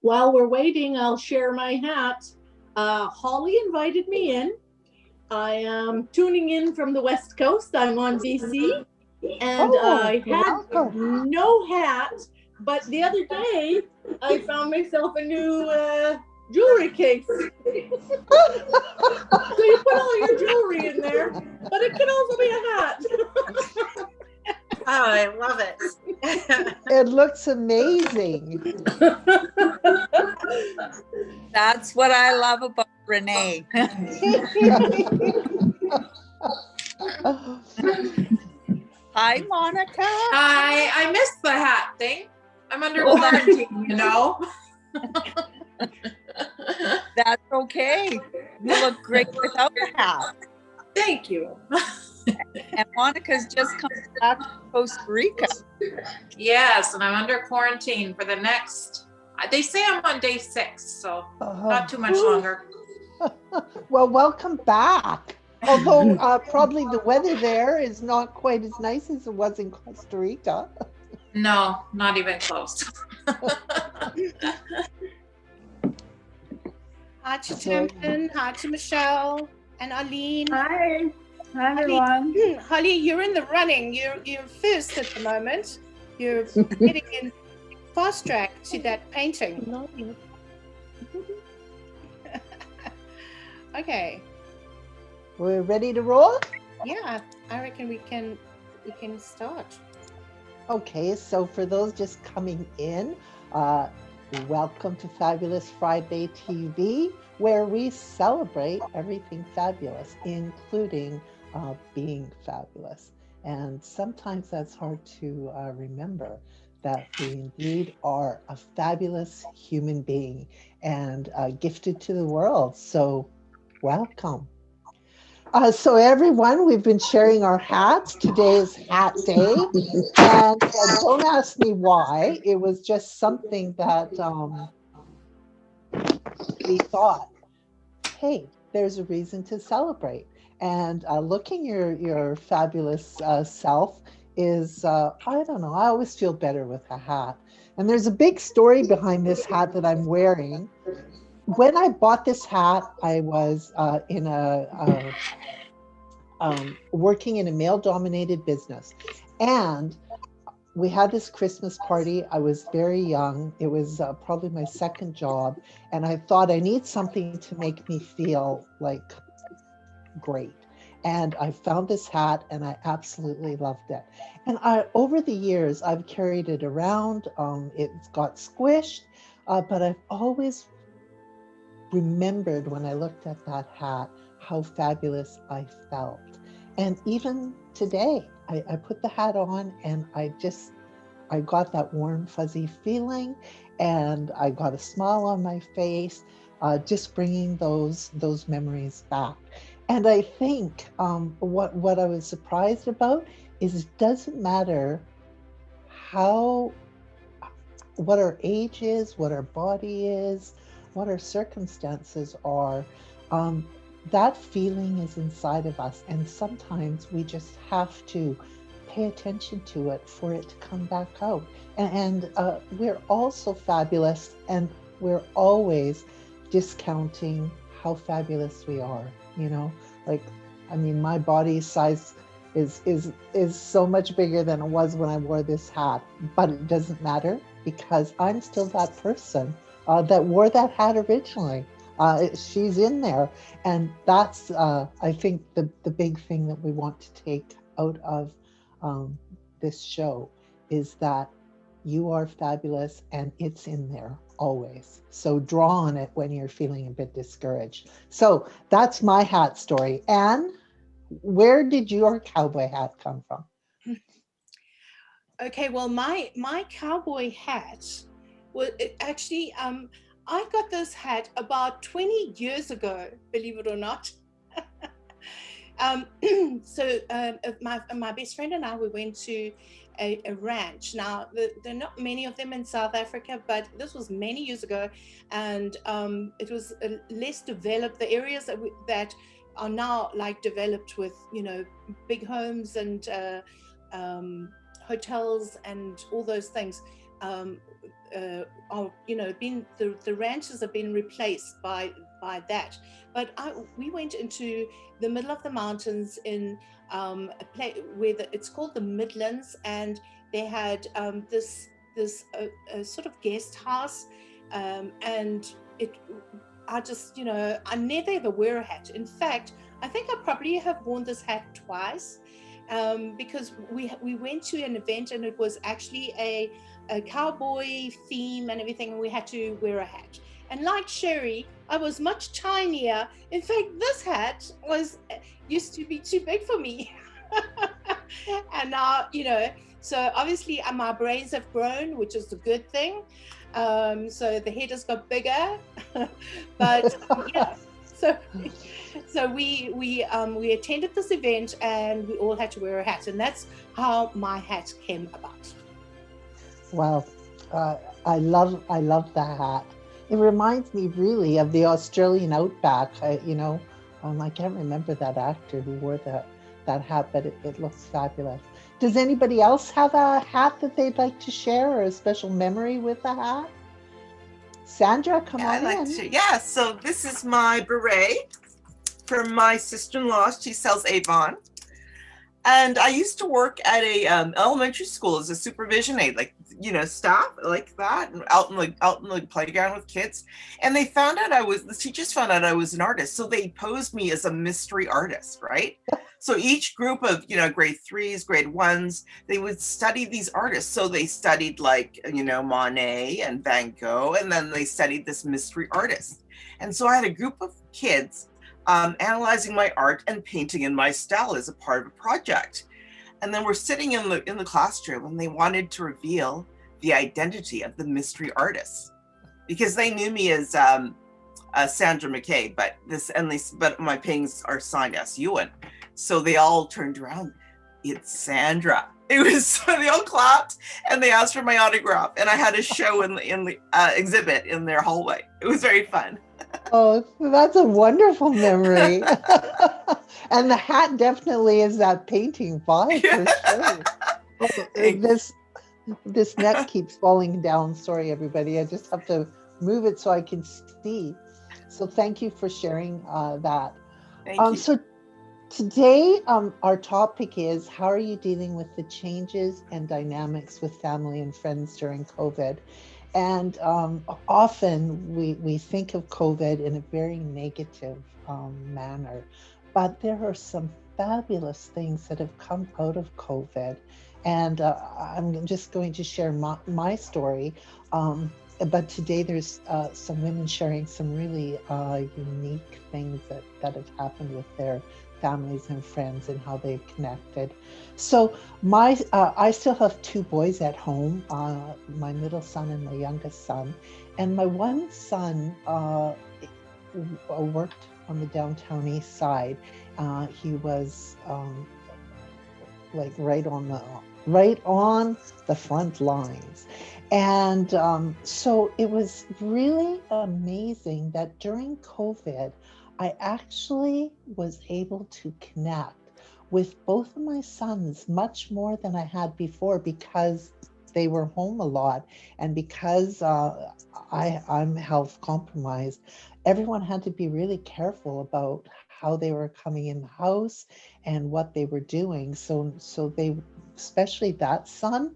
while we're waiting, I'll share my hat. Holly invited me in. I am tuning in from the West Coast. I'm on BC, and Oh, I had welcome. no hat, but the other day I found myself a new jewelry case. So you put all your jewelry in there, but it can also be a hat. Oh, I love it. It looks amazing. That's what I love about Renee. Hi, Monica. Hi, I missed the hat thing. I'm under Oh, quarantine, you know. That's okay. You look great without a hat. Thank you. And Monica's just come back from Costa Rica. Yes, and I'm under quarantine for the next, they say I'm on day 6, so not too much longer. Well, welcome back. Although probably the weather there is not quite as nice as it was in Costa Rica. No, not even close. Hi to Tamsin, hi to Michelle and Arlene. Hi. Hi, everyone. Holly, you're in the running. You're first at the moment. You're getting in fast track to that painting. Okay. We're ready to roll? Yeah, I reckon we can start. Okay, so for those just coming in, welcome to Fabulous Friday TV, where we celebrate everything fabulous, including being fabulous. And sometimes that's hard to remember that we indeed are a fabulous human being and gifted to the world. So welcome. So everyone, we've been sharing our hats. Today is Hat Day. And don't ask me why. It was just something that we thought, hey, there's a reason to celebrate. And looking your fabulous self is, I don't know, I always feel better with a hat. And there's a big story behind this hat that I'm wearing. When I bought this hat, I was in working in a male-dominated business. And we had this Christmas party. I was very young. It was probably my second job. And I thought I need something to make me feel like great. And I found this hat and I absolutely loved it. And over the years, I've carried it around. It's got squished, but I've always remembered when I looked at that hat, how fabulous I felt. And even today, I put the hat on and I got that warm, fuzzy feeling, and I got a smile on my face, just bringing those memories back. And I think what I was surprised about is it doesn't matter what our age is, what our body is, what our circumstances are, that feeling is inside of us. And sometimes we just have to pay attention to it for it to come back out. And we're also fabulous, and we're always discounting how fabulous we are, you know? Like, I mean, my body size is so much bigger than it was when I wore this hat, but it doesn't matter because I'm still that person that wore that hat originally. She's in there. And that's, I think, the big thing that we want to take out of this show is that you are fabulous and it's in there always. So draw on it when you're feeling a bit discouraged. So that's my hat story. Anne, where did your cowboy hat come from? Okay, well, my cowboy hat, well, actually, I got this hat about 20 years ago, believe it or not. So my best friend and I, we went to a ranch. Now, there are not many of them in South Africa, but this was many years ago, and it was less developed. The areas that are now like developed with, you know, big homes and hotels and all those things. are, been the ranches have been replaced by that. But we went into the middle of the mountains in a place where it's called the Midlands, and they had this sort of guest house, and it. I just, I never ever wear a hat. In fact, I think I probably have worn this hat twice, because we went to an event and it was actually a cowboy theme and everything, and we had to wear a hat. And like Sherry, I was much tinier. In fact, this hat used to be too big for me. And now, so obviously my brains have grown, which is a good thing. So the head has got bigger, but yeah. So we attended this event and we all had to wear a hat, and that's how my hat came about. Wow, I love that hat. It reminds me really of the Australian outback. I can't remember that actor who wore that hat, but it looks fabulous. Does anybody else have a hat that they'd like to share, or a special memory with a hat? Sandra, come on in. Yeah, so this is my beret from my sister-in-law. She sells Avon. And I used to work at a elementary school as a supervision aide, staff like that, and out in the playground with kids. And the teachers found out I was an artist. So they posed me as a mystery artist, right? So each group of, grade 3s, grade 1s, they would study these artists. So they studied Monet and Van Gogh, and then they studied this mystery artist. And so I had a group of kids analyzing my art and painting in my style as a part of a project. And then we're sitting in the classroom, and they wanted to reveal the identity of the mystery artist, because they knew me as Sandra McKay, but my paintings are signed S. Ewan. So they all turned around. It's Sandra. It was, so they all clapped and they asked for my autograph, and I had a show in the exhibit in their hallway. It was very fun. Oh, that's a wonderful memory. And the hat definitely is that painting vibe for sure. This net keeps falling down. Sorry, everybody. I just have to move it so I can see. So thank you for sharing that. Thank you. So today, our topic is, how are you dealing with the changes and dynamics with family and friends during COVID? And often we think of COVID in a very negative manner, but there are some fabulous things that have come out of COVID. And I'm just going to share my story. But today there's some women sharing some really unique things that have happened with their families and friends and how they've connected. So I still have 2 boys at home, my middle son and my youngest son. And my one son worked on the downtown east side. He was right on the front lines. And so it was really amazing that during COVID, I actually was able to connect with both of my sons much more than I had before, because they were home a lot, and because I'm health compromised. Everyone had to be really careful about how they were coming in the house and what they were doing. So they, especially that son,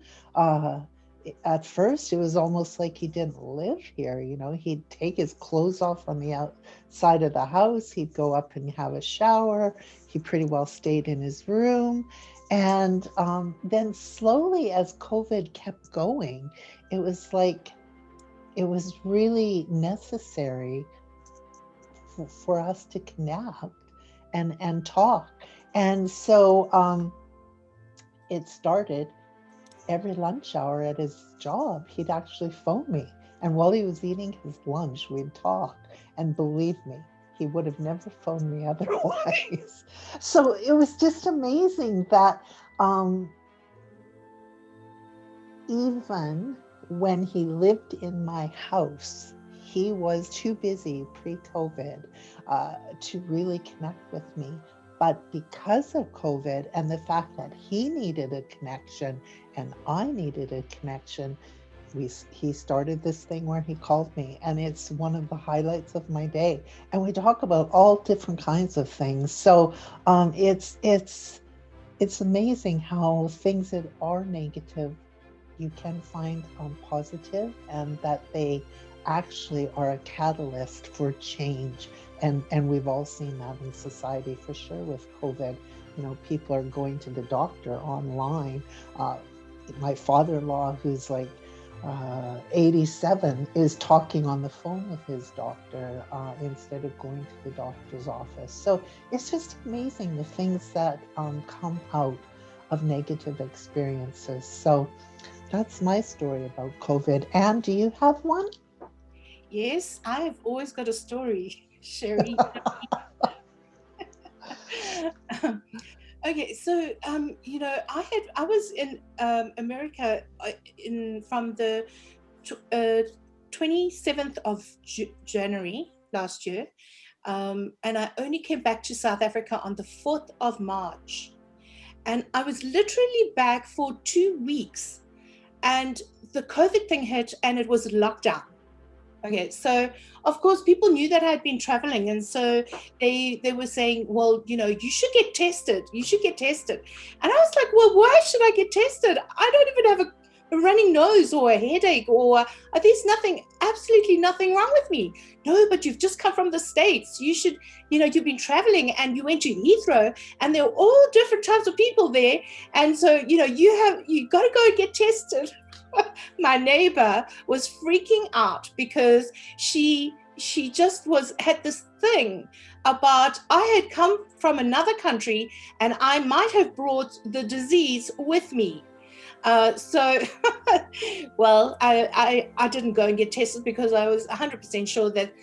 at first it was almost like he didn't live here. He'd take his clothes off on the outside of the house, he'd go up and have a shower, he pretty well stayed in his room. And then slowly, as COVID kept going, it was like it was really necessary for us to connect and talk. And so it started every lunch hour at his job, he'd actually phone me. And while he was eating his lunch, we'd talk. And believe me, he would have never phoned me otherwise. So it was just amazing that even when he lived in my house, he was too busy pre-COVID to really connect with me. But because of COVID and the fact that he needed a connection and I needed a connection, he started this thing where he called me, and it's one of the highlights of my day. And we talk about all different kinds of things. So it's amazing how things that are negative you can find positive, and that they actually are a catalyst for change. And we've all seen that in society for sure with COVID. You know, people are going to the doctor online. My father-in-law, who's like 87, is talking on the phone with his doctor instead of going to the doctor's office. So it's just amazing the things that come out of negative experiences. So that's my story about COVID. Anne, do you have one? Yes, I've always got a story, Sherry. Okay, so I was in America from the 27th of January last year, and I only came back to South Africa on the 4th of March, and I was literally back for 2 weeks, and the COVID thing hit, and it was lockdown. Okay, so of course people knew that I had been traveling, and so they were saying, well, you should get tested. You should get tested. And I was like, well, why should I get tested? I don't even have a running nose or a headache, or there's absolutely nothing wrong with me. No, but you've just come from the States. You should, you've been traveling and you went to Heathrow, and there are all different types of people there. And so, you got to go and get tested. My neighbor was freaking out because she just had this thing about I had come from another country and I might have brought the disease with me. So, well, I didn't go and get tested because I was 100% sure that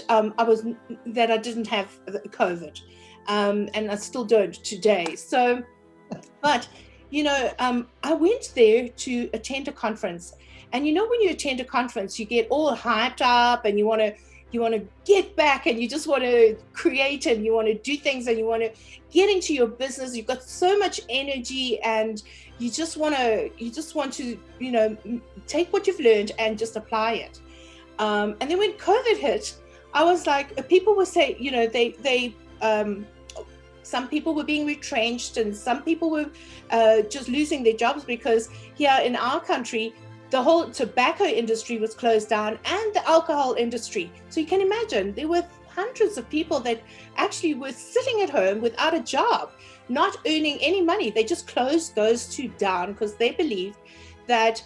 I didn't have COVID, and I still don't today. So, but I went there to attend a conference, and when you attend a conference, you get all hyped up, and you want to get back, and you just want to create, and you want to do things, and you want to get into your business. You've got so much energy, and you just want to take what you've learned and just apply it. And then when COVID hit, I was like, people were saying, some people were being retrenched, and some people were just losing their jobs because here in our country, the whole tobacco industry was closed down and the alcohol industry. So you can imagine there were hundreds of people that actually were sitting at home without a job, not earning any money. They just closed those two down because they believed that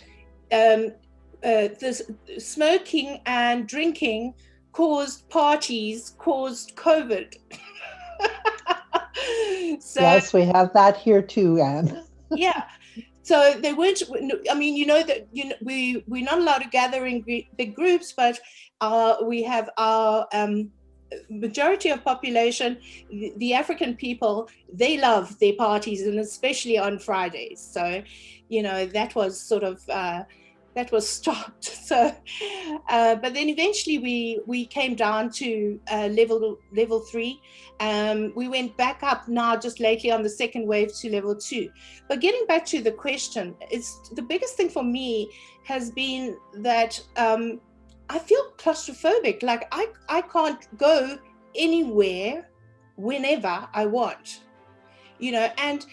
this smoking and drinking caused COVID. So, yes, we have that here too, Anne. Yeah. So they weren't. I mean, we're not allowed to gather in big groups, but we have our majority of population, the African people. They love their parties, and especially on Fridays. So, that was sort of. That was stopped. So, but then eventually we came down to level 3. We went back up now just lately on the second wave to level 2. But getting back to the question, it's the biggest thing for me has been that I feel claustrophobic. Like I can't go anywhere whenever I want, and.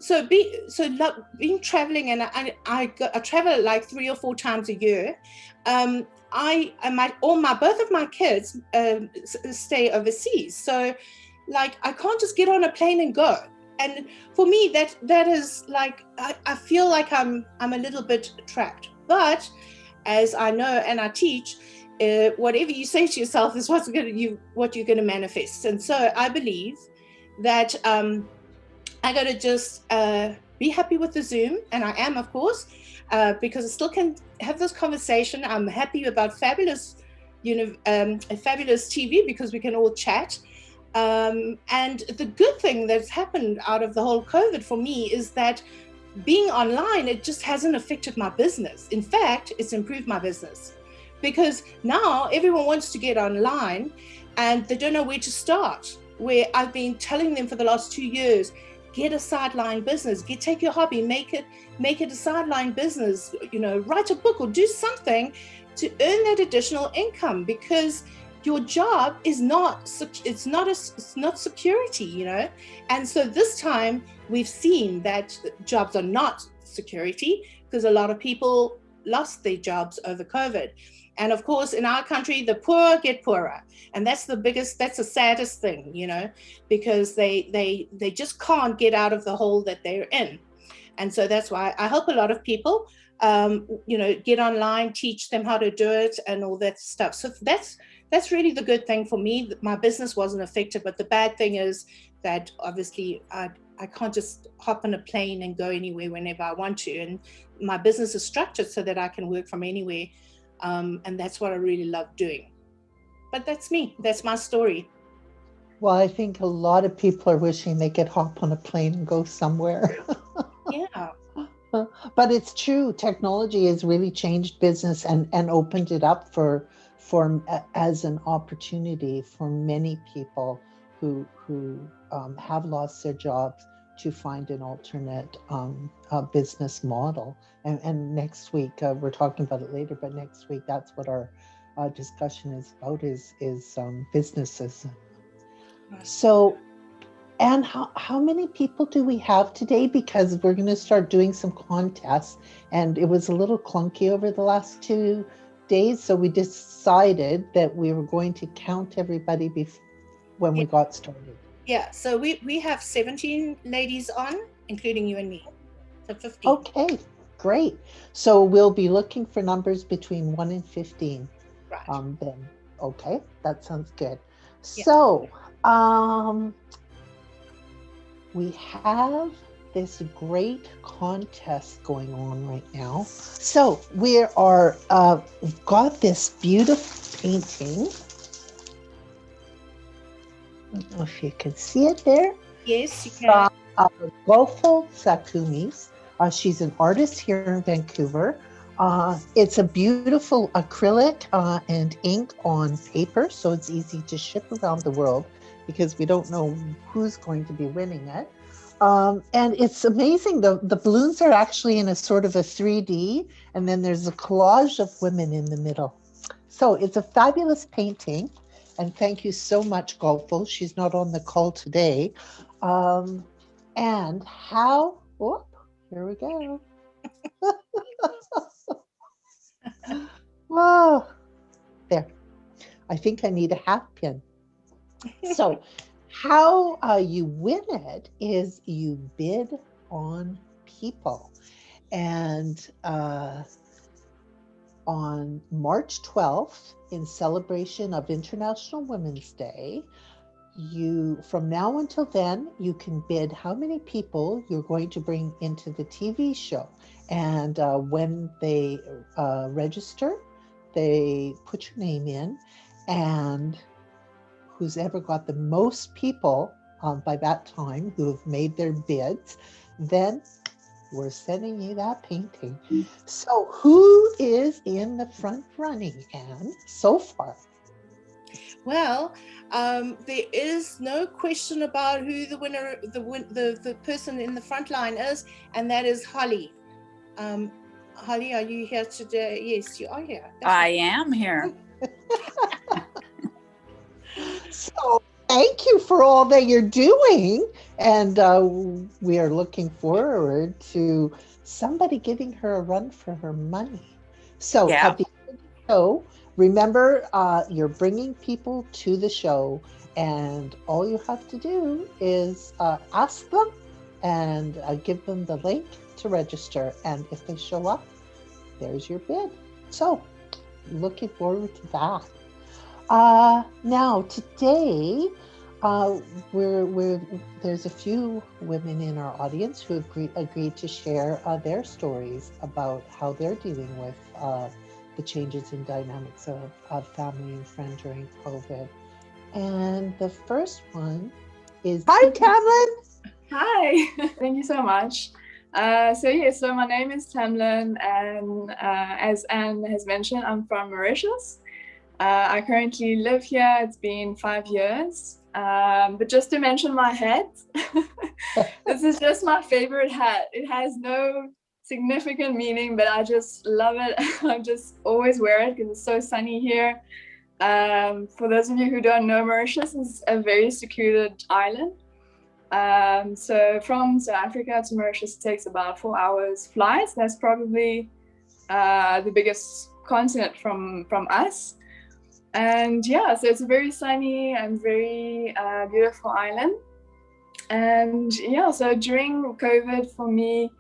So being traveling, and I travel like 3 or 4 times a year. Both of my kids stay overseas, so like I can't just get on a plane and go. And for me, that is like I feel like I'm a little bit trapped. But as I know and I teach, whatever you say to yourself is what you're going to manifest. And so I believe that. I got to just be happy with the Zoom, and I am, of course, because I still can have this conversation. I'm happy about fabulous TV because we can all chat. And the good thing that's happened out of the whole COVID for me is that being online, it just hasn't affected my business. In fact, it's improved my business because now everyone wants to get online and they don't know where to start. Where I've been telling them for the last 2 years, get a sideline business, take your hobby, make it a sideline business, write a book or do something to earn that additional income, because your job is not security, And so this time we've seen that jobs are not security, because a lot of people lost their jobs over COVID. And of course, in our country, the poor get poorer. And that's the saddest thing, because they just can't get out of the hole that they're in. And so that's why I help a lot of people, get online, teach them how to do it and all that stuff. So that's really the good thing for me. My business wasn't affected, but the bad thing is that obviously I can't just hop on a plane and go anywhere whenever I want to. And my business is structured so that I can work from anywhere. And that's what I really love doing. But that's me. That's my story. Well, I think a lot of people are wishing they could hop on a plane and go somewhere. Yeah. But it's true. Technology has really changed business and opened it up for as an opportunity for many people who have lost their jobs to find an alternate business model. And next week, we're talking about it later, but next week, that's what our discussion is about, is businesses. So, Anne, how many people do we have today? Because we're going to start doing some contests, and it was a little clunky over the last 2 days. So we decided that we were going to count everybody when we got started. Yeah, so we have 17 ladies on, including you and me. So 15. Okay, great. So we'll be looking for numbers between 1 and 15. Right. Then. Okay, that sounds good. Yeah. So we have this great contest going on right now. So we are got this beautiful painting. I don't know if you can see it there. Yes, you can. Goful Sakumis. She's an artist here in Vancouver. It's a beautiful acrylic and ink on paper, so it's easy to ship around the world because we don't know who's going to be winning it. And it's amazing. The balloons are actually in a sort of a 3D, and then there's a collage of women in the middle. So it's a fabulous painting. And thank you so much, Goful. She's not on the call today. And how, here we go. Whoa, there. I think I need a hat pin. So how you win it is you bid on people. And on March 12th, in celebration of International Women's Day, from now until then, you can bid how many people you're going to bring into the TV show. And when they register, they put your name in, and who's ever got the most people by that time who have made their bids, then we're sending you that painting. So who is in the front running, Anne, so far? Well, there is no question about who the winner, the person in the front line is, and that is Holly. Holly, are you here today? Yes, you are here. I am here. So thank you for all that you're doing. And we are looking forward to somebody giving her a run for her money. So Yeah. at the end of the show, remember, you're bringing people to the show, and all you have to do is ask them and give them the link to register. And if they show up, there's your bid. So looking forward to that. Now today, there's a few women in our audience who have agreed to share their stories about how they're dealing with the changes in dynamics of family and friend during COVID. And the first one is, hi, Tamlin. Hi, thank you so much. So my name is Tamlin, and as Anne has mentioned, I'm from Mauritius. I currently live here. It's been 5 years. But just to mention my hat, this is just my favorite hat. It has no significant meaning, but I just love it. I just always wear it because it's so sunny here. For those of you who don't know, Mauritius is a very secluded island. So from South Africa to Mauritius takes about 4 hours flight. That's probably the biggest continent from us. And yeah, so it's a very sunny and very beautiful island. And yeah, so during COVID for me,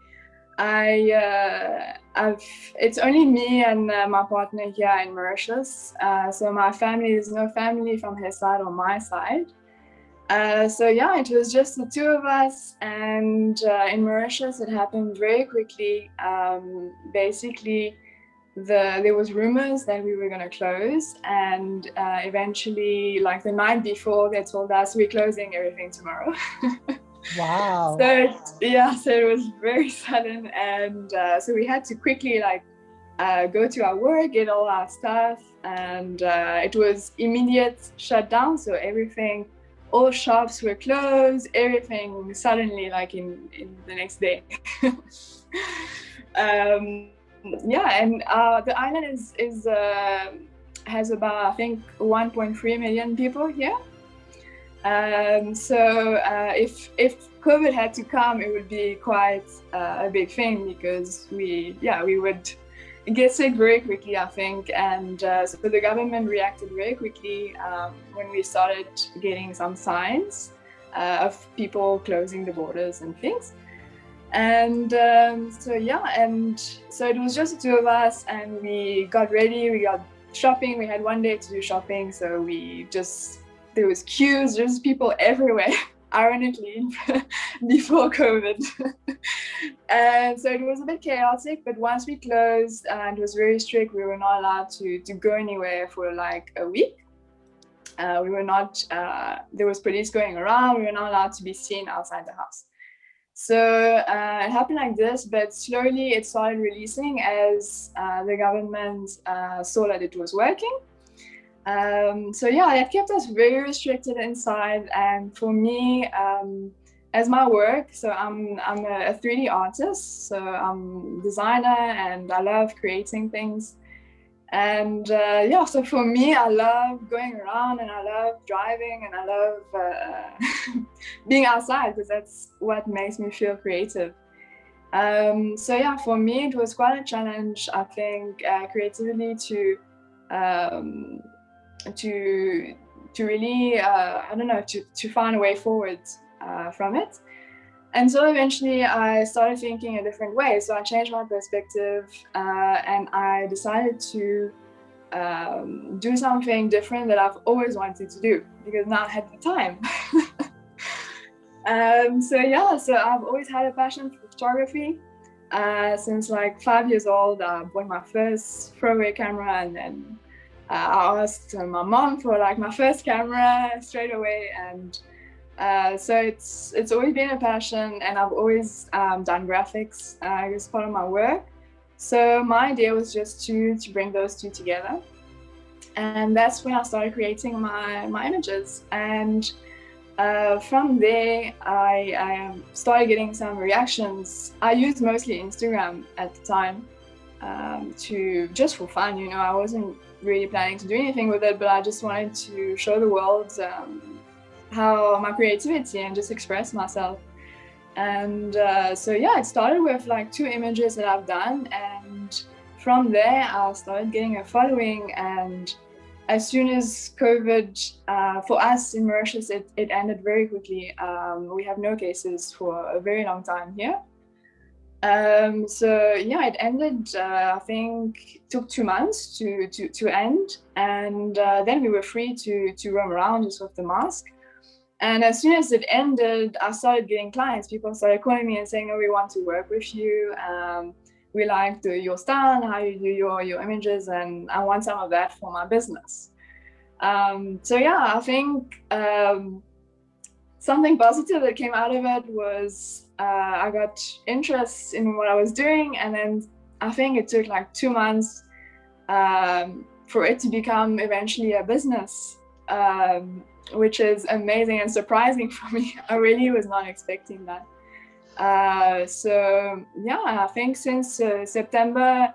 it's only me and my partner here in Mauritius. So my family, there's no family from his side or my side. So yeah, it was just the two of us, and in Mauritius it happened very quickly. Basically, there was rumors that we were going to close, and eventually, like the night before, they told us we're closing everything tomorrow. Wow. So yeah, so it was very sudden, and so we had to quickly go to our work, get all our stuff, and it was immediate shutdown. So everything, all shops were closed, everything suddenly, like in the next day. Yeah, and the island has about, I think, 1.3 million people here. So if COVID had to come, it would be quite a big thing, because we would get sick very quickly, I think. And so the government reacted very quickly when we started getting some signs of people closing the borders and things. And so it was just the two of us, and we got ready, we got shopping. We had one day to do shopping, so there was queues, there's people everywhere, ironically, before COVID. And so it was a bit chaotic, but once we closed, and it was very strict, we were not allowed to go anywhere for like a week. We were not, there was police going around, we were not allowed to be seen outside the house. So it happened like this, but slowly it started releasing as the government saw that it was working. So yeah, it kept us very restricted inside. And for me, as my work, so I'm a 3D artist, so I'm a designer, and I love creating things. And yeah, so for me, I love going around, and I love driving, and I love being outside, because that's what makes me feel creative. So yeah, for me, it was quite a challenge, I think, creatively to really, I don't know, to find a way forward from it. And so eventually I started thinking a different way. So I changed my perspective, and I decided to do something different that I've always wanted to do, because now I had the time. So I've always had a passion for photography. Since like 5 years old, I bought my first throwaway camera, and then I asked my mom for like my first camera straight away. And so it's always been a passion, and I've always done graphics as part of my work. So my idea was just to bring those two together, and that's when I started creating my images. And from there, I started getting some reactions. I used mostly Instagram at the time, just for fun, you know. I wasn't really planning to do anything with it, but I just wanted to show the world how my creativity and just express myself. And so yeah, it started with like 2 images that I've done, and from there I started getting a following. And as soon as COVID, for us in Mauritius, it ended very quickly. We have no cases for a very long time here. So yeah, it ended, I think took 2 months to end. And then we were free to roam around just with the mask. And as soon as it ended, I started getting clients. People started calling me and saying, "Oh, we want to work with you. We like your style and how you do your images, and I want some of that for my business." So yeah, I think something positive that came out of it was I got interest in what I was doing. And then I think it took like 2 months for it to become eventually a business, which is amazing and surprising for me. I really was not expecting that. So yeah, I think since September,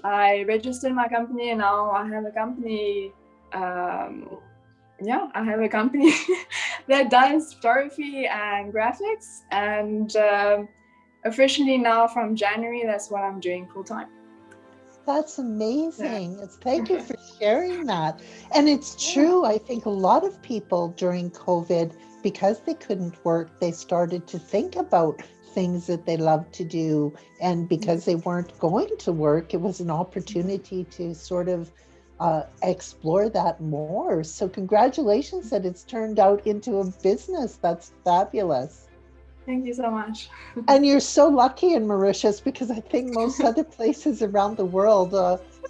I registered my company, and now I have a company. I have a company that does photography and graphics, and officially now from January, that's what I'm doing full time. That's amazing. Thank you for sharing that. And it's true. I think a lot of people during COVID, because they couldn't work, they started to think about things that they love to do. And because they weren't going to work, it was an opportunity to sort of explore that more. So congratulations that it's turned out into a business. That's fabulous. Thank you so much. And you're so lucky in Mauritius, because I think most other places around the world,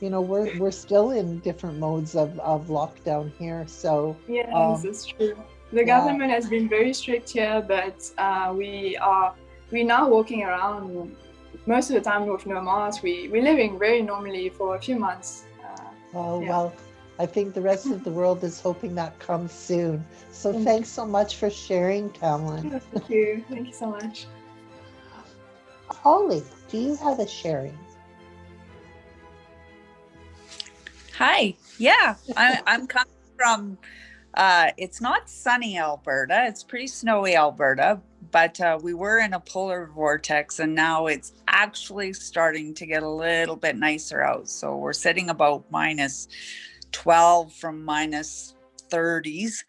we're still in different modes of lockdown here. So yes, it's true. The government has been very strict here, but we're now walking around most of the time with no mask. We're living very normally for a few months. Well, I think the rest of the world is hoping that comes soon. So thanks so much for sharing, Tamlin. Thank you. Thank you so much. Holly, do you have a sharing? Hi. Yeah, I'm coming from, it's not sunny Alberta. It's pretty snowy Alberta, but we were in a polar vortex, and now it's actually starting to get a little bit nicer out. So we're sitting about minus 12 from minus 30s.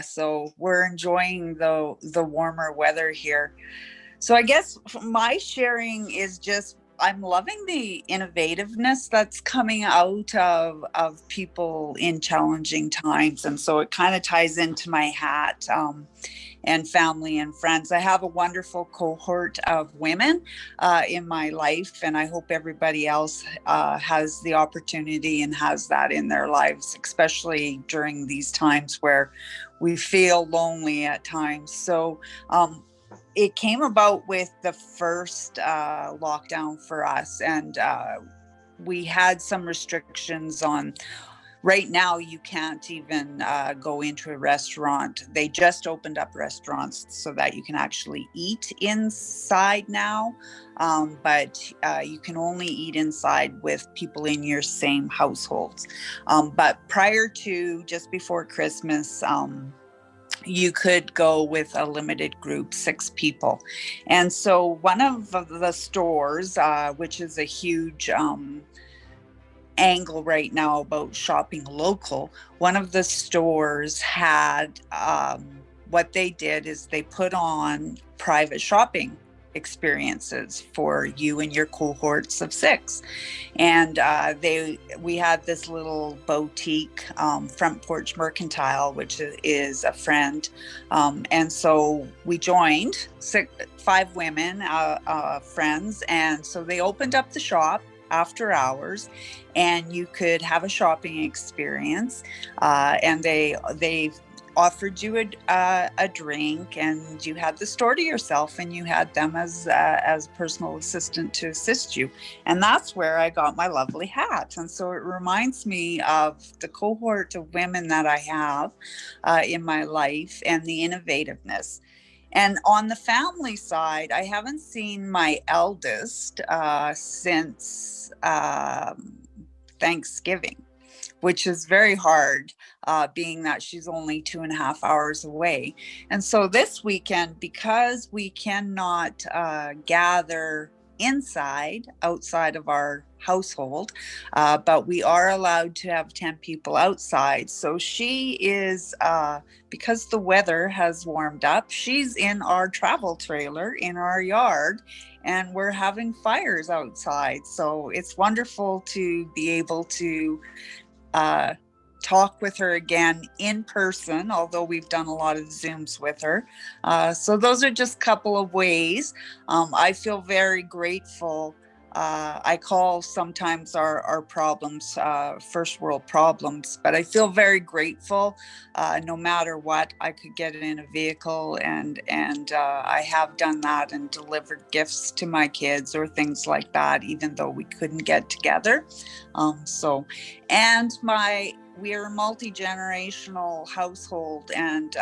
So we're enjoying the warmer weather here. So I guess my sharing is just, I'm loving the innovativeness that's coming out of people in challenging times. And so it kind of ties into my hat and family and friends. I have a wonderful cohort of women in my life, and I hope everybody else has the opportunity and has that in their lives, especially during these times where we feel lonely at times. So it came about with the first lockdown for us, and we had some restrictions on. Right now, you can't even go into a restaurant. They just opened up restaurants so that you can actually eat inside now, but you can only eat inside with people in your same households. But prior to, just before Christmas, you could go with a limited group, 6 people. And so one of the stores, which is a huge angle right now about shopping local, one of the stores had, what they did is they put on private shopping experiences for you and your cohorts of 6. And we had this little boutique, Front Porch Mercantile, which is a friend. And so we joined 5 women, friends. And so they opened up the shop after hours, and you could have a shopping experience. And they offered you a drink, and you had the store to yourself, and you had them as personal assistant to assist you. And that's where I got my lovely hat. And so it reminds me of the cohort of women that I have in my life and the innovativeness. And on the family side, I haven't seen my eldest since Thanksgiving, which is very hard, being that she's only 2.5 hours away. And so this weekend, because we cannot gather outside of our household, but we are allowed to have 10 people outside. So she is, because the weather has warmed up, she's in our travel trailer in our yard, and we're having fires outside. So it's wonderful to be able to talk with her again in person, although we've done a lot of Zooms with her. So those are just a couple of ways. I feel very grateful I call sometimes our problems first world problems, but I feel very grateful. No matter what, I could get in a vehicle, and I have done that and delivered gifts to my kids or things like that, even though we couldn't get together. We're a multi-generational household, and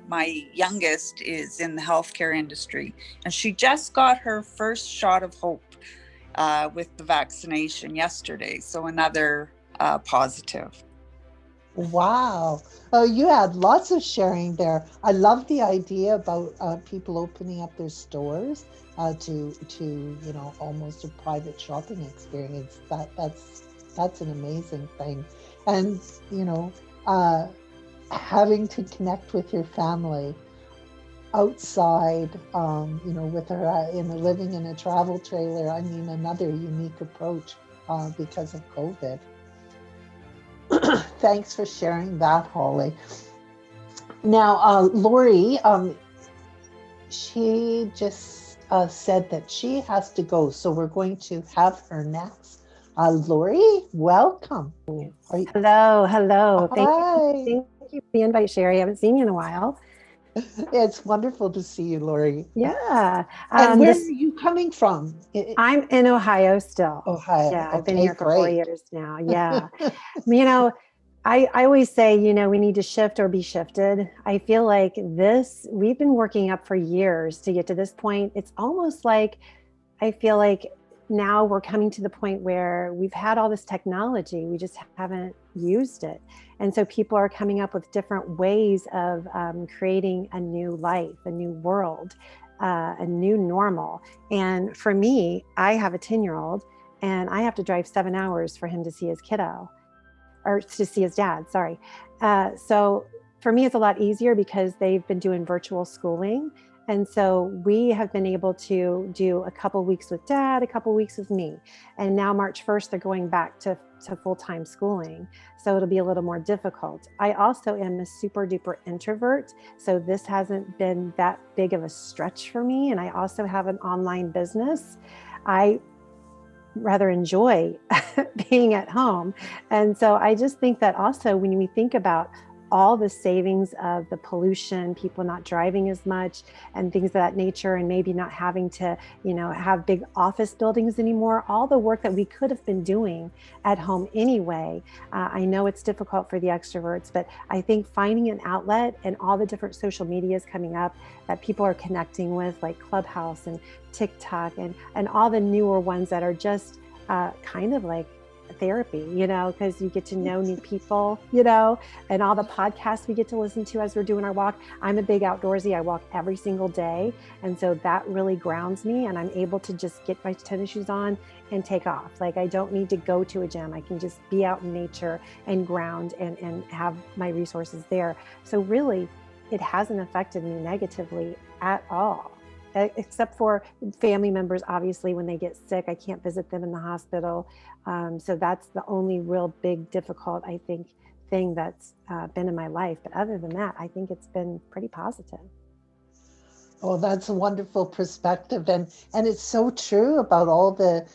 my youngest is in the healthcare industry, and she just got her first shot of hope with the vaccination yesterday. So another positive. Wow. Oh, you had lots of sharing there. I love the idea about people opening up their stores to almost a private shopping experience. That's an amazing thing. And having to connect with your family outside, with her living in a travel trailer. I mean, another unique approach because of COVID. Thanks for sharing that, Holly. Now, Lori, she just said that she has to go, so we're going to have her next. Lori, welcome. Hello. Hi. Thank you for the invite, Sherry. I haven't seen you in a while. It's wonderful to see you, Lori. Yeah. And where are you coming from? I'm in Ohio still. Ohio. Yeah, I've Okay, been here for 4 great. years now. Yeah. I always say, we need to shift or be shifted. I feel like we've been working up for years to get to this point. It's almost like, I feel like now we're coming to the point where we've had all this technology, we just haven't used it. And so people are coming up with different ways of creating a new life, a new world, a new normal. And for me, I have a 10-year-old and I have to drive 7 hours for him to see his kiddo, or to see his dad, sorry. So for me, it's a lot easier because they've been doing virtual schooling. And so we have been able to do a couple weeks with dad, a couple weeks with me. And now March 1st, they're going back to full-time schooling. So it'll be a little more difficult. I also am a super duper introvert. So this hasn't been that big of a stretch for me. And I also have an online business. I rather enjoy being at home. And so I just think that also when we think about all the savings of the pollution, people not driving as much and things of that nature, and maybe not having to, have big office buildings anymore, all the work that we could have been doing at home anyway. I know it's difficult for the extroverts, but I think finding an outlet and all the different social medias coming up that people are connecting with, like Clubhouse and TikTok and all the newer ones that are just kind of like therapy, because you get to know new people, and all the podcasts we get to listen to as we're doing our walk. I'm a big outdoorsy. I walk every single day. And so that really grounds me, and I'm able to just get my tennis shoes on and take off. Like, I don't need to go to a gym. I can just be out in nature and ground and have my resources there. So really, it hasn't affected me negatively at all. Except for family members, obviously, when they get sick, I can't visit them in the hospital. So that's the only real big difficult, I think, thing that's been in my life. But other than that, I think it's been pretty positive. Oh, that's a wonderful perspective. And it's so true about all the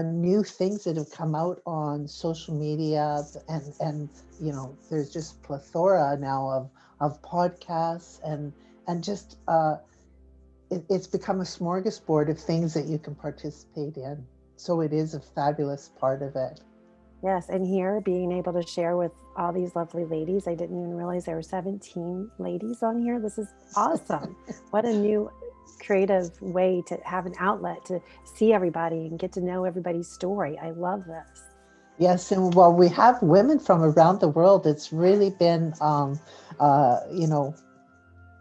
new things that have come out on social media. And there's just plethora now of podcasts and just it's become a smorgasbord of things that you can participate in. So it is a fabulous part of it. Yes, and here being able to share with all these lovely ladies. I didn't even realize there were 17 ladies on here. This is awesome. What a new creative way to have an outlet to see everybody and get to know everybody's story. I love this. Yes, and while we have women from around the world, it's really been,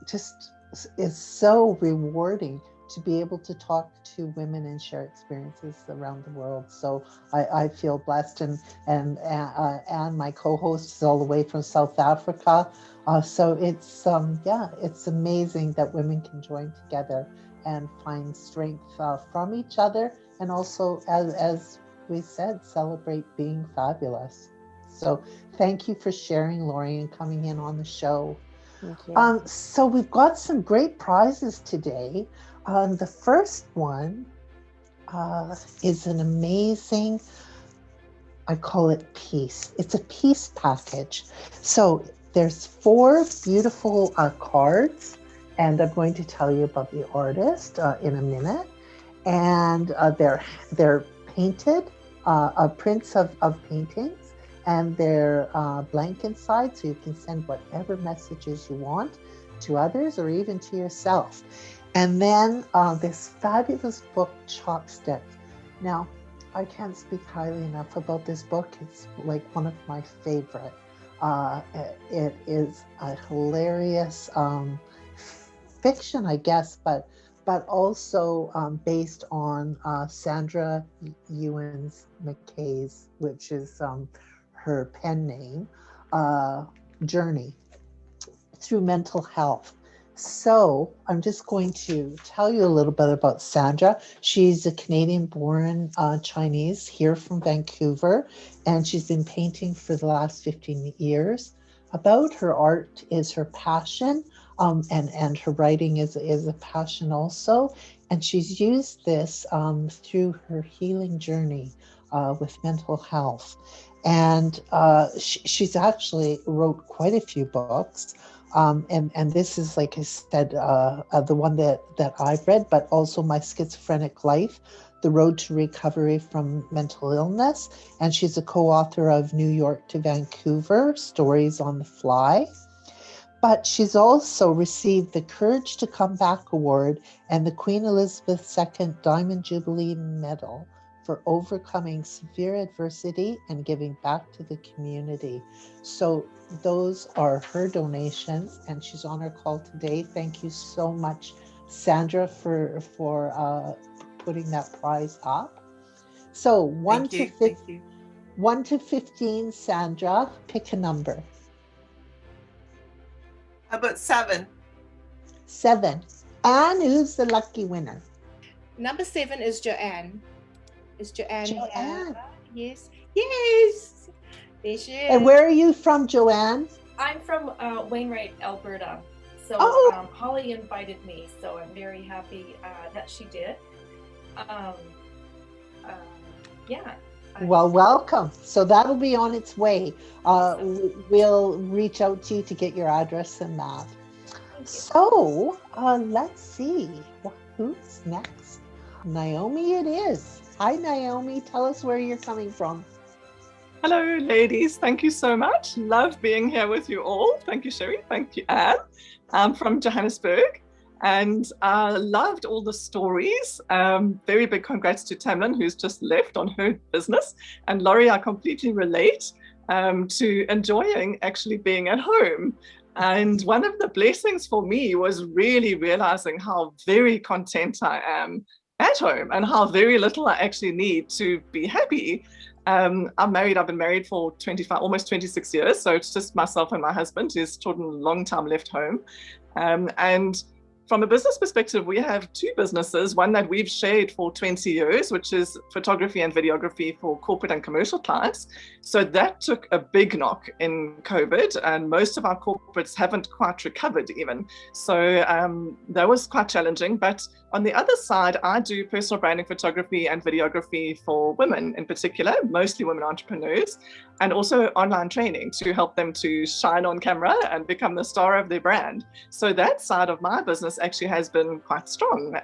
just it's so rewarding to be able to talk to women and share experiences around the world. So I feel blessed, and Anne, my co-host, is all the way from South Africa. So it's it's amazing that women can join together and find strength from each other, and also, as we said, celebrate being fabulous. So thank you for sharing, Lori, and coming in on the show. Thank you. So we've got some great prizes today. The first one is an amazing, I call it peace. It's a peace package. So there's 4 beautiful cards, and I'm going to tell you about the artist in a minute. And they're painted, prints of paintings, and they're blank inside, so you can send whatever messages you want to others or even to yourself. And then this fabulous book, Chopstick. Now, I can't speak highly enough about this book. It's like one of my favorite. It is a hilarious fiction, I guess, but also based on Sandra Ewens McKay's, which is her pen name, journey through mental health. So I'm just going to tell you a little bit about Sandra. She's a Canadian-born Chinese here from Vancouver, and she's been painting for the last 15 years. About her art is her passion, and her writing is a passion also. And she's used this through her healing journey with mental health. And she's actually wrote quite a few books. And this is, like I said, the one that I've read, but also My Schizophrenic Life, The Road to Recovery from Mental Illness. And she's a co-author of New York to Vancouver, Stories on the Fly. But she's also received the Courage to Come Back Award and the Queen Elizabeth II Diamond Jubilee Medal for overcoming severe adversity and giving back to the community. So those are her donations, and she's on our call today. Thank you so much, Sandra, for putting that prize up. So 1 to 15, Sandra, pick a number. How about 7? 7. Anne, who's the lucky winner? Number 7 is Joanne. Is Joanne? Joanne. Yes. Yes. There she is. And where are you from, Joanne? I'm from Wainwright, Alberta. So Holly invited me, so I'm very happy that she did. Yeah. Well, welcome. So that'll be on its way. We'll reach out to you to get your address and that. So let's see. Who's next? Naomi it is. Hi, Naomi. Tell us where you're coming from. Hello, ladies. Thank you so much. Love being here with you all. Thank you, Sherry. Thank you, Anne. I'm from Johannesburg, and loved all the stories. Very big congrats to Tamlin, who's just left on her business. And Laurie, I completely relate to enjoying actually being at home. And one of the blessings for me was really realizing how very content I am at home and how very little I actually need to be happy. I'm married. I've been married for almost 26 years. So it's just myself and my husband. His children long time left home. And from a business perspective, we have 2 businesses, one that we've shared for 20 years, which is photography and videography for corporate and commercial clients. So that took a big knock in COVID, and most of our corporates haven't quite recovered even. So that was quite challenging. But on the other side, I do personal branding photography and videography for women in particular, mostly women entrepreneurs, and also online training to help them to shine on camera and become the star of their brand. So that side of my business actually has been quite strong,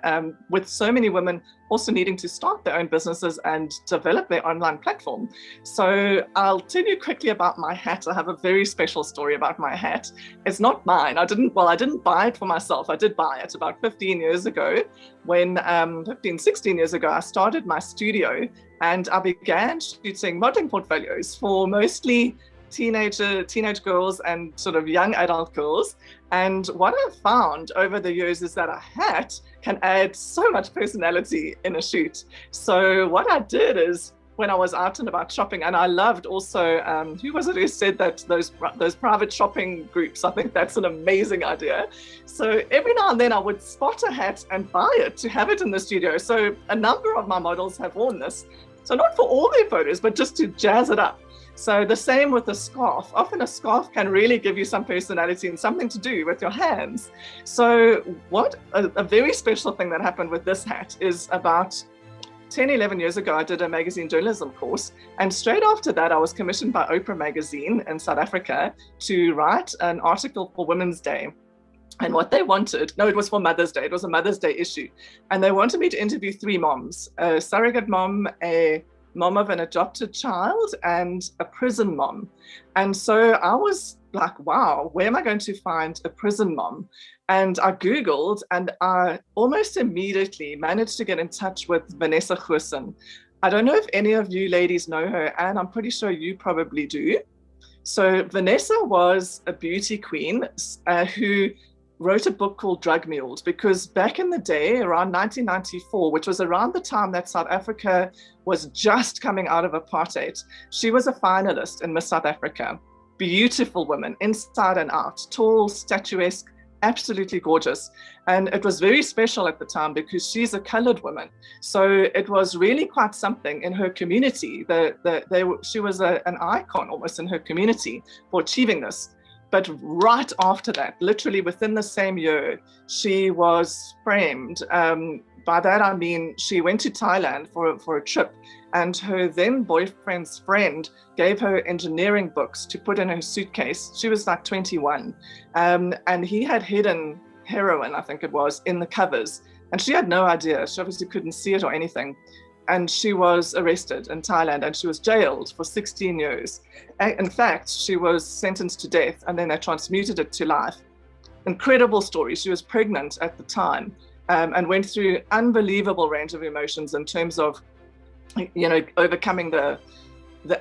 with so many women also needing to start their own businesses and develop their online platform. So I'll tell you quickly about my hat. I have a very special story about my hat. It's not mine. I didn't buy it for myself. I did buy it about 15 years ago when 16 years ago, I started my studio and I began shooting modeling portfolios for mostly teenage girls and sort of young adult girls. And what I've found over the years is that a hat can add so much personality in a shoot. So what I did is, when I was out and about shopping, and I loved also, who was it who said that those private shopping groups, I think that's an amazing idea. So every now and then I would spot a hat and buy it to have it in the studio. So a number of my models have worn this. So not for all their photos, but just to jazz it up. So the same with the scarf. Often a scarf can really give you some personality and something to do with your hands. So what a very special thing that happened with this hat is about 10, 11 years ago, I did a magazine journalism course. And straight after that, I was commissioned by Oprah magazine in South Africa to write an article for Women's Day. And what they wanted, no, it was for Mother's Day. It was a Mother's Day issue. And they wanted me to interview 3 moms, a surrogate mom, a mom of an adopted child, and a prison mom. And so I was like, wow, where am I going to find a prison mom? And I Googled, and I almost immediately managed to get in touch with Vanessa Goosen. I don't know if any of you ladies know her, and I'm pretty sure you probably do. So Vanessa was a beauty queen who wrote a book called Drug Mules, because back in the day, around 1994, which was around the time that South Africa was just coming out of apartheid, she was a finalist in Miss South Africa. Beautiful woman, inside and out, tall, statuesque, absolutely gorgeous. And it was very special at the time because she's a colored woman. So it was really quite something in her community. She was an icon almost in her community for achieving this. But right after that, literally within the same year, she was framed. By that, I mean, she went to Thailand for a trip, and her then boyfriend's friend gave her engineering books to put in her suitcase. She was like 21. And he had hidden heroin, I think it was, in the covers. And she had no idea. She obviously couldn't see it or anything. And she was arrested in Thailand, and she was jailed for 16 years. In fact, she was sentenced to death, and then they transmuted it to life. Incredible story. She was pregnant at the time, and went through unbelievable range of emotions in terms of, you know, overcoming the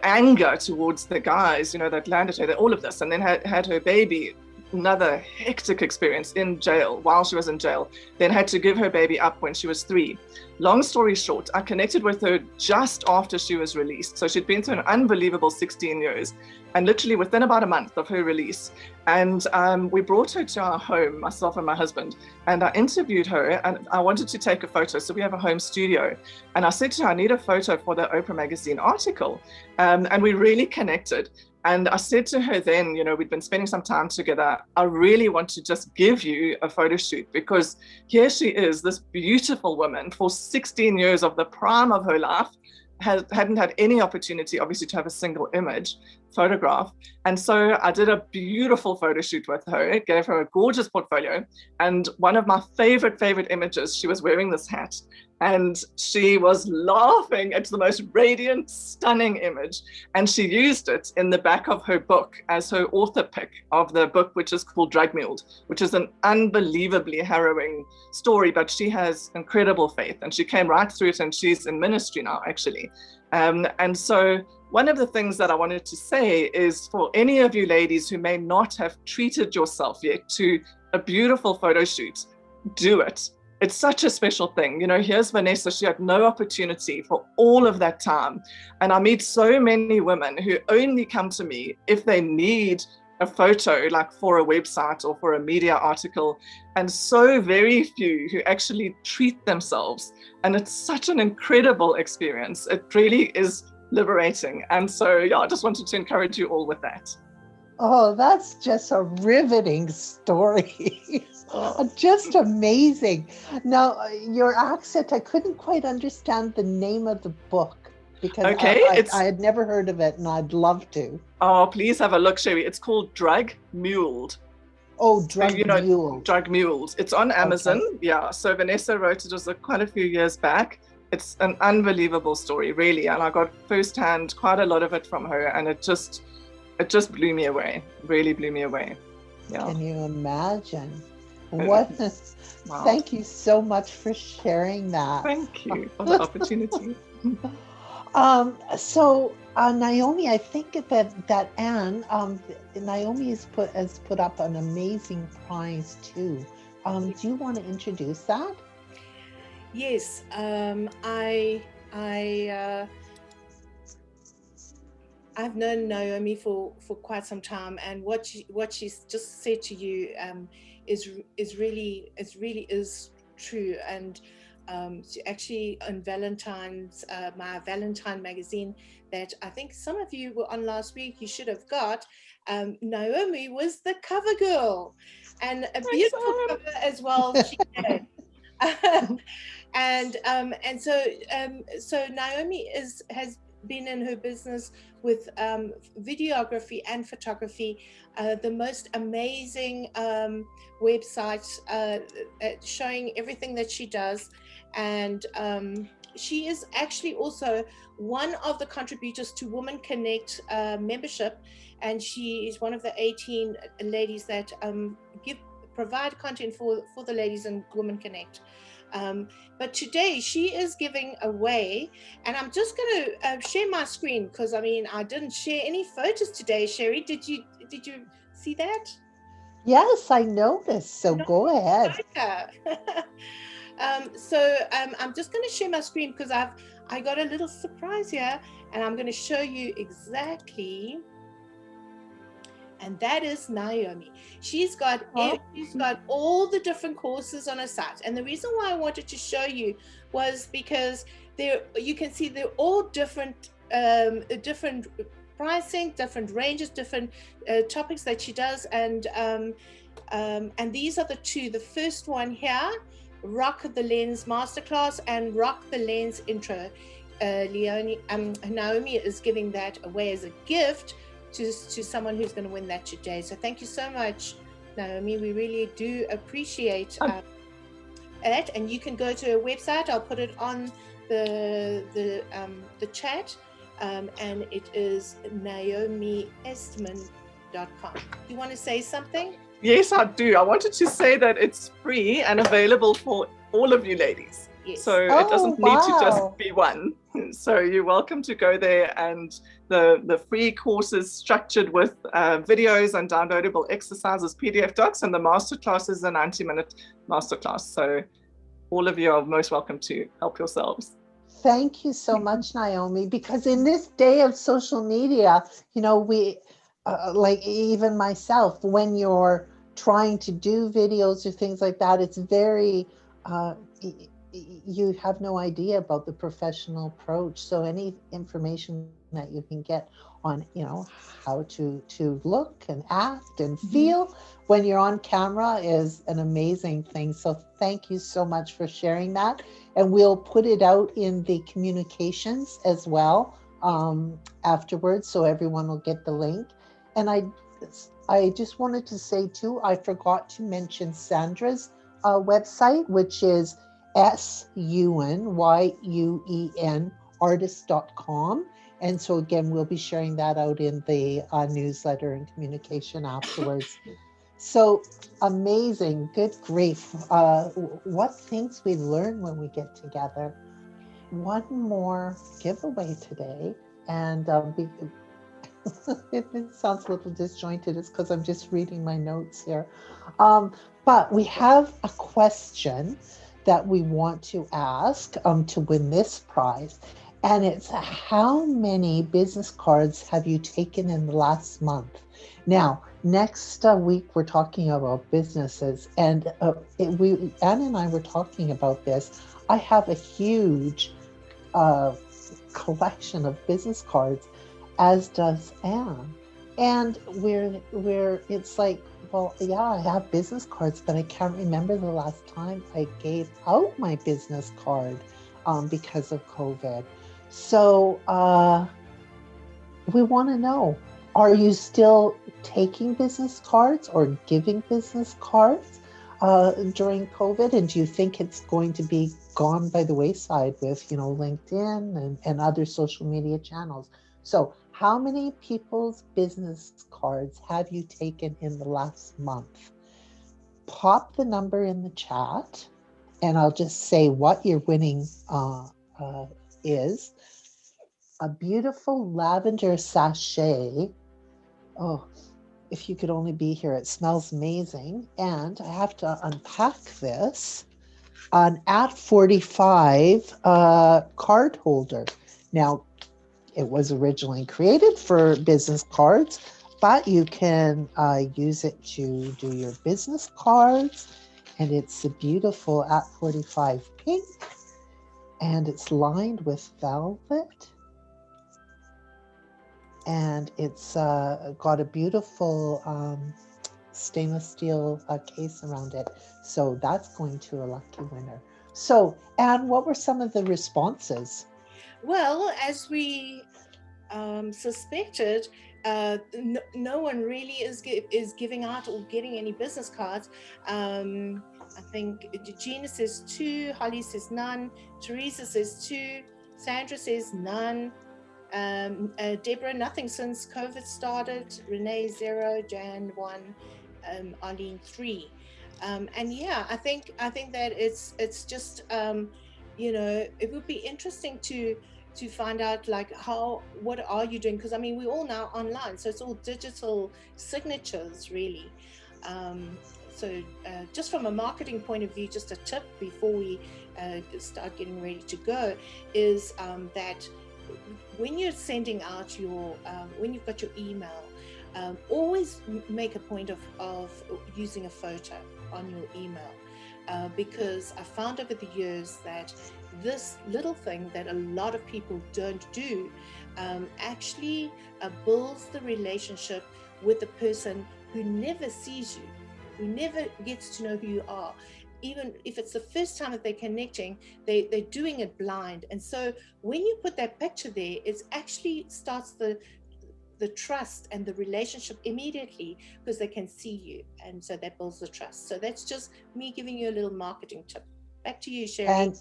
anger towards the guys, you know, that landed her, all of this, and then had her baby. Another hectic experience in jail, while she was in jail, then had to give her baby up when she was 3. Long story short, I connected with her just after she was released. So she'd been through an unbelievable 16 years, and literally within about a month of her release. And we brought her to our home, myself and my husband, and I interviewed her, and I wanted to take a photo. So we have a home studio, and I said to her, I need a photo for the Oprah magazine article. And we really connected. And I said to her then, you know, we'd been spending some time together, I really want to just give you a photo shoot, because here she is, this beautiful woman for 16 years of the prime of her life, hadn't had any opportunity, obviously, to have a single image photograph. And so I did a beautiful photo shoot with her, gave her a gorgeous portfolio. And one of my favorite images, she was wearing this hat, and she was laughing. It's the most radiant, stunning image. And she used it in the back of her book as her author pick of the book, which is called Drug Mules, which is an unbelievably harrowing story, but she has incredible faith, and she came right through it, and she's in ministry now, actually. And so one of the things that I wanted to say is, for any of you ladies who may not have treated yourself yet to a beautiful photo shoot, do it. It's such a special thing. You know, here's Vanessa. She had no opportunity for all of that time. And I meet so many women who only come to me if they need a photo, like for a website or for a media article, and so very few who actually treat themselves. And it's such an incredible experience. It really is liberating. And so, yeah, I just wanted to encourage you all with that. Oh, that's just a riveting story. Just amazing. Now, your accent, I couldn't quite understand the name of the book, because I had never heard of it, and I'd love to. Oh, please have a look, Sherry. It's called Drug Mules. Oh, Drug Mules. Drug Mules. It's on Amazon. Okay. Yeah. So Vanessa wrote it, was quite a few years back. It's an unbelievable story, really. And I got firsthand quite a lot of it from her, and it just blew me away. Really blew me away. Yeah. Can you imagine? What? Wow. Thank you so much for sharing that. Thank you for the opportunity. So Naomi, I think that Anne, Naomi has put up an amazing prize too. Do you want to introduce that? Yes, I've known Naomi for quite some time, and what she's just said to you is really true. And actually on Valentine's, my Valentine magazine that I think some of you were on last week, you should have got, Naomi was the cover girl, and a beautiful cover as well she had. So Naomi has been in her business with videography and photography, the most amazing websites showing everything that she does, and she is actually also one of the contributors to Women Connect membership, and she is one of the 18 ladies that provide content for the ladies in Women Connect. But today she is giving away, and I'm just going to share my screen, because I mean I didn't share any photos today. Sherry, did you see that? Yes, I noticed. So go ahead. I'm just going to share my screen because I got a little surprise here, and I'm going to show you exactly. And that is Naomi. She's got all the different courses on her site. And the reason why I wanted to show you was because you can see they're all different pricing, different ranges, different topics that she does. And these are the two. The first one here, Rock the Lens Masterclass and Rock the Lens Intro. Naomi is giving that away as a gift to someone who's going to win that today. So thank you so much, Naomi. We really do appreciate that. And you can go to her website. I'll put it on the chat, and it is naomiestment.com. Do you want to say something? Yes, I do. I wanted to say that it's free and available for all of you ladies. Yes. So it doesn't need to just be one. So you're welcome to go there, and the free course is structured with videos and downloadable exercises, PDF docs, and the masterclass is a 90-minute masterclass. So all of you are most welcome to help yourselves. Thank you so much, Naomi, because in this day of social media, you know, we, like even myself, when you're trying to do videos or things like that, it's very, you have no idea about the professional approach. So any information that you can get on, you know, how to look and act and feel when you're on camera is an amazing thing. So thank you so much for sharing that. And we'll put it out in the communications as well afterwards, so everyone will get the link. And I just wanted to say too, I forgot to mention Sandra's website, which is SUNYUEN artist.com. And so again, we'll be sharing that out in the newsletter and communication afterwards. So amazing, good grief. What things we learn when we get together. One more giveaway today, and it sounds a little disjointed. It's because I'm just reading my notes here. But we have a question that we want to ask to win this prize. And it's, how many business cards have you taken in the last month? Now, next week, we're talking about businesses. And Anne and I were talking about this. I have a huge collection of business cards, as does Anne. And it's like, well, yeah, I have business cards, but I can't remember the last time I gave out my business card because of COVID. So we want to know, are you still taking business cards or giving business cards during COVID? And do you think it's going to be gone by the wayside with, you know, LinkedIn and other social media channels? So how many people's business cards have you taken in the last month? Pop the number in the chat, and I'll just say what your winning is. A beautiful lavender sachet. Oh, if you could only be here, it smells amazing. And I have to unpack this. An @45 card holder. Now, it was originally created for business cards, but you can use it to do your business cards. And it's a beautiful @45 pink, and it's lined with velvet. And it's got a beautiful stainless steel case around it. So that's going to a lucky winner. So, Anne, what were some of the responses? Well, as we suspected, no one really is giving out or getting any business cards. I think Gina says 2, Holly says none, Teresa says 2, Sandra says none, Deborah nothing since COVID started, Renee 0, Jan 1, Arlene 3. And yeah, I think that it's just it would be interesting to find out like what are you doing, because I mean we're all now online, so it's all digital signatures really. So just from a marketing point of view, just a tip before we start getting ready to go is that when you're sending out your when you've got your email, always make a point of using a photo on your email, because I found over the years that this little thing that a lot of people don't do actually builds the relationship with the person who never sees you, who never gets to know who you are. Even if it's the first time that they're connecting, they're doing it blind. And so when you put that picture there, it actually starts the trust and the relationship immediately, because they can see you, and so that builds the trust. So that's just me giving you a little marketing tip. Back to you, Sherry. And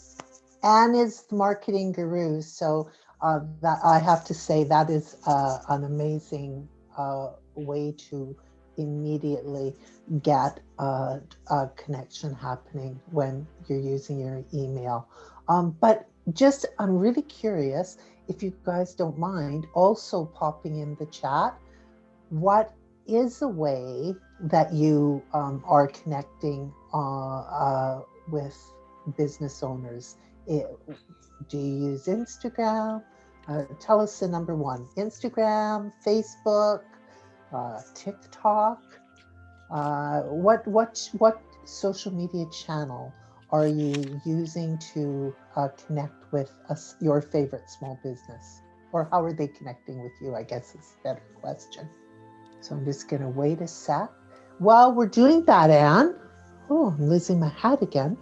Anne is the marketing guru, so that I have to say that is an amazing way to immediately get a connection happening when you're using your email. But just, I'm really curious, if you guys don't mind also popping in the chat, what is a way that you are connecting with business owners? Do you use Instagram? Tell us the number one. Instagram, Facebook, TikTok. What social media channel are you using to connect with your favorite small business? Or how are they connecting with you, I guess is a better question. So I'm just gonna wait a sec. While we're doing that, Anne, oh, I'm losing my hat again.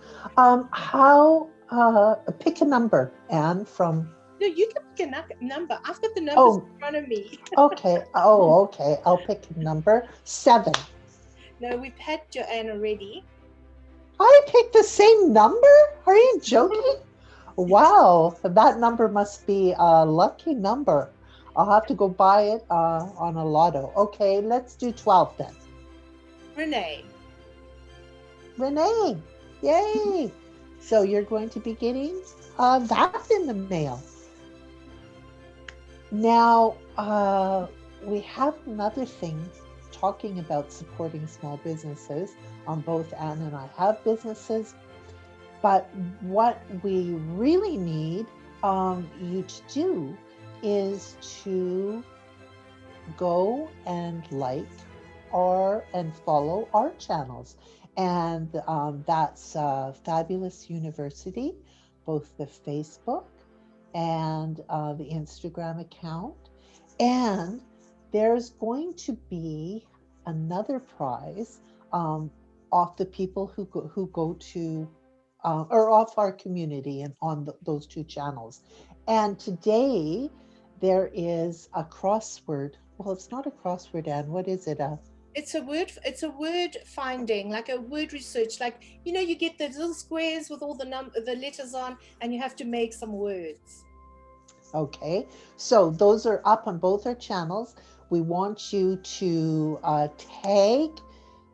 Pick a number, Anne, from... No, you can pick a number. I've got the numbers in front of me. Okay, okay, I'll pick number 7. No, we've had Joanne already. I picked the same number? Are you joking? Wow, that number must be a lucky number. I'll have to go buy it on a lotto. Okay, let's do 12 then. Renee, yay! So you're going to be getting that in the mail. Now, we have another thing talking about supporting small businesses. Both Anne and I have businesses, but what we really need you to do is to go and like and follow our channels. And that's Fabulous University, both the Facebook and the Instagram account. And there's going to be another prize off the people who go to, or off our community and on those 2 channels. And today there is a crossword. Well, it's not a crossword, Anne. What is it? It's a word finding, like a word research. Like, you get the little squares with all the letters on, and you have to make some words. Okay, so those are up on both our channels. We want you to tag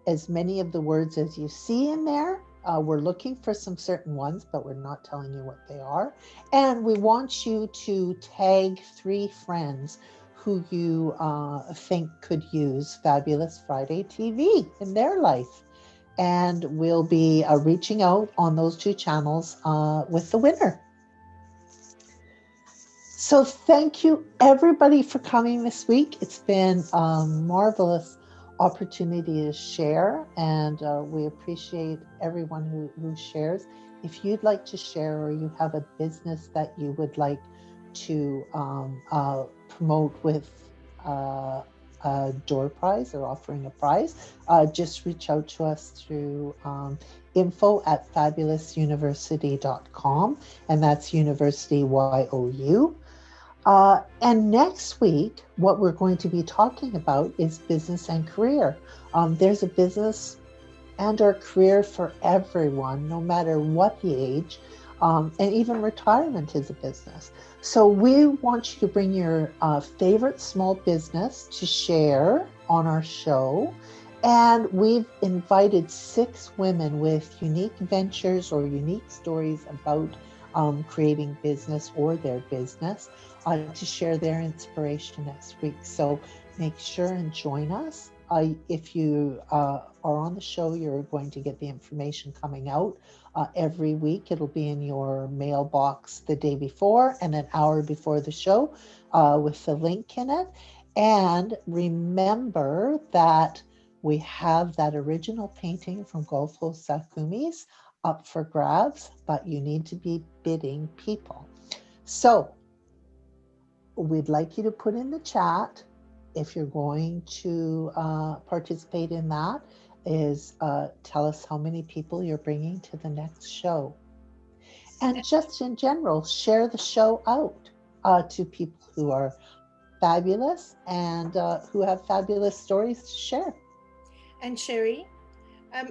as many of the words as you see in there. We're looking for some certain ones, but we're not telling you what they are. And we want you to tag 3 friends who you think could use Fabulous Friday TV in their life. And we'll be reaching out on those 2 channels with the winner. So thank you everybody for coming this week. It's been a marvelous opportunity to share, and we appreciate everyone who shares. If you'd like to share, or you have a business that you would like to promote with a door prize or offering a prize, just reach out to us through info@fabulousuniversity.com, and that's University YOU. And next week, what we're going to be talking about is business and career. There's a business and or career for everyone, no matter what the age, and even retirement is a business. So we want you to bring your favorite small business to share on our show. And we've invited 6 women with unique ventures or unique stories about creating business or their business to share their inspiration next week. So make sure and join us. If you are on the show, you're going to get the information coming out every week. It'll be in your mailbox the day before and an hour before the show with the link in it. And remember that we have that original painting from Golfo Sakumi's up for grabs, but you need to be bidding people. So we'd like you to put in the chat, if you're going to participate in that, is tell us how many people you're bringing to the next show. And just in general, share the show out to people who are fabulous and who have fabulous stories to share. And Sherry,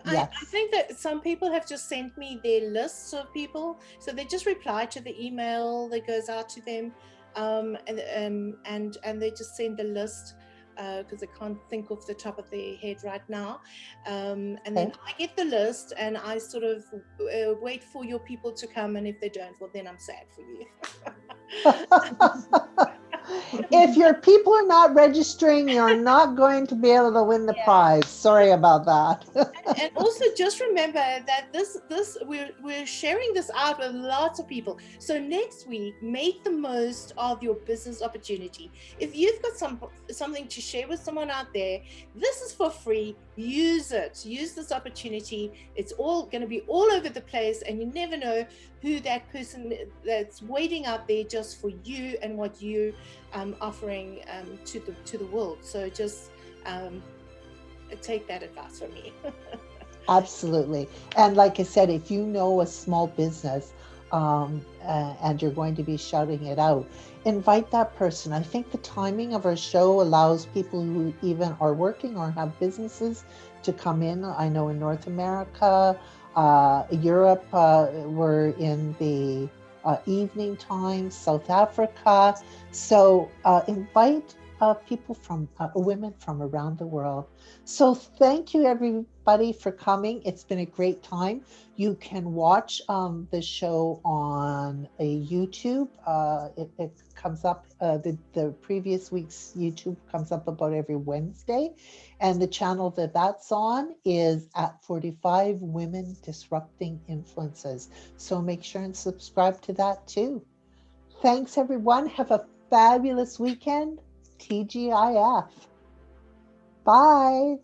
yes. I think that some people have just sent me their lists of people. So they just reply to the email that goes out to them. And they just send the list because I can't think off the top of their head right now. And then I get the list and I sort of wait for your people to come. And if they don't, well, then I'm sad for you. If your people are not registering, you're not going to be able to win the prize. Sorry about that. And also just remember that we're sharing this out with lots of people. So next week, make the most of your business opportunity. If you've got something to share with someone out there, this is for free. Use it. Use this opportunity. It's all going to be all over the place, and you never know who that person that's waiting out there just for you and what you offering to the world. So just take that advice from me. Absolutely. And like I said, if you know a small business and you're going to be shouting it out, invite that person. I think the timing of our show allows people who even are working or have businesses to come in. I know in North America, Europe, we're in the evening time, South Africa. So invite people from women from around the world. So thank you everybody for coming. It's been a great time. You can watch the show on a YouTube. It comes up, the previous week's YouTube comes up about every Wednesday. And the channel that's on is at 45 Women Disrupting Influences. So make sure and subscribe to that too. Thanks everyone. Have a fabulous weekend. TGIF. Bye.